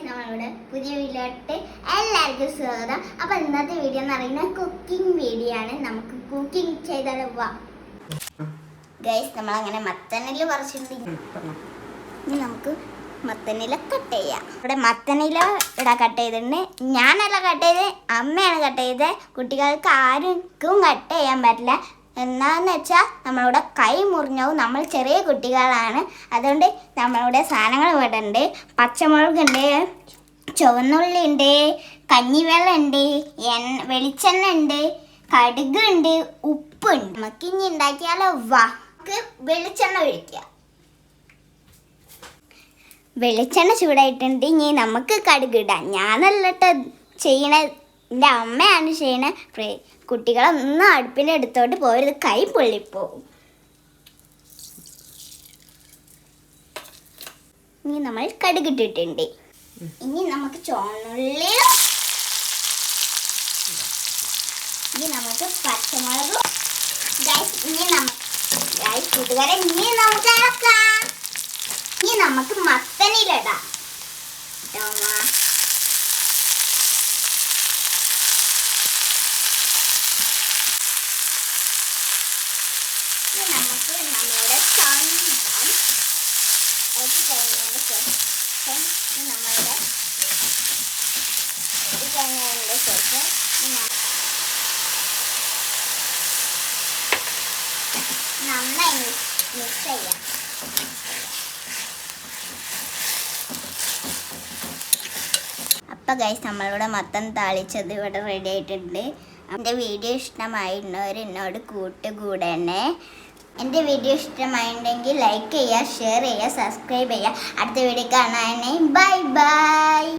നമ്മളുടെ പുതിയ വീഡിയോട്ട് എല്ലാവർക്കും സ്വാഗതം. അപ്പോൾ ഇന്നത്തെ വീഡിയോ എന്ന് പറയുന്നത് കുക്കിംഗ് വീഡിയോ ആണ്. നമുക്ക് കുക്കിംഗ് ചെയ്താലോ? ഗൈസ്, നമ്മളങ്ങനെ മത്തനില പറിച്ചിട്ടുണ്ട്. ഇനി നമുക്ക് മത്തനില കട്ട് ചെയ്യാം. ഇവിടെ മത്തനില ഇവിടെ കട്ട് ചെയ്തിട്ടുണ്ട്. ഞാനല്ല കട്ട് ചെയ്ത്, അമ്മയാണ് കട്ട് ചെയ്തത്. കുട്ടികൾക്ക് ആർക്കും കട്ട് ചെയ്യാൻ പറ്റില്ല. എന്താണെന്ന് വെച്ചാൽ നമ്മളിവിടെ കൈ മുറിഞ്ഞവും. നമ്മൾ ചെറിയ കുട്ടികളാണ്. അതുകൊണ്ട് നമ്മളിവിടെ സാധനങ്ങൾ ഇവിടെ ഉണ്ട്. പച്ചമുളകുണ്ട്, ചുവന്നുള്ളി ഉണ്ട്, കഞ്ഞിവെള്ളം ഉണ്ട്, വെളിച്ചെണ്ണ ഉണ്ട്, കടുക് ഉണ്ട്, ഉപ്പുണ്ട്. നമുക്ക് ഇനി ഉണ്ടാക്കിയാലോ? നമുക്ക് വെളിച്ചെണ്ണ ഒഴിക്കാം. വെളിച്ചെണ്ണ ചൂടായിട്ടുണ്ട്. ഇനി നമുക്ക് കടുക് ഇടാം. ഞാനല്ലട്ടോ ചെയ്യണ, എൻ്റെ അമ്മയാണ് ചെയ്യണ. കുട്ടികളൊന്നും അടുപ്പിലെടുത്തോട്ട് പോരുത്, കൈ പൊള്ളിപ്പോവും. ഇനി നമ്മൾ കടുകിട്ടിട്ടുണ്ട്. ഇനി നമുക്ക് ചുവന്നുള്ളി, ഇനി നമുക്ക് പച്ചമുളകും. കൂട്ടുകാരെ, ഇനി നമുക്ക് ഇളക്കാം. ഇനി നമുക്ക് മത്തനിലിടാം. നമുക്ക് നമ്മുടെ സംഭവം കഴിഞ്ഞതിന് ശേഷം നമ്മളുടെ കഴിഞ്ഞതിന് ശേഷം നന്നായി മിക്സ് ചെയ്യാം. അപ്പോൾ ഗൈസ്, നമ്മളിവിടെ മത്തൻ താളിച്ചത് ഇവിടെ റെഡി ആയിട്ടുണ്ട്. എൻ്റെ വീഡിയോ ഇഷ്ടമായിരുന്നവർ എന്നോട് കൂട്ടുകൂടണേ. എൻ്റെ വീഡിയോ ഇഷ്ടമായിട്ടുണ്ടെങ്കിൽ ലൈക്ക് ചെയ്യുക, ഷെയർ ചെയ്യുക, സബ്സ്ക്രൈബ് ചെയ്യുക. അടുത്ത വീഡിയോ കാണാനേ. Bye bye.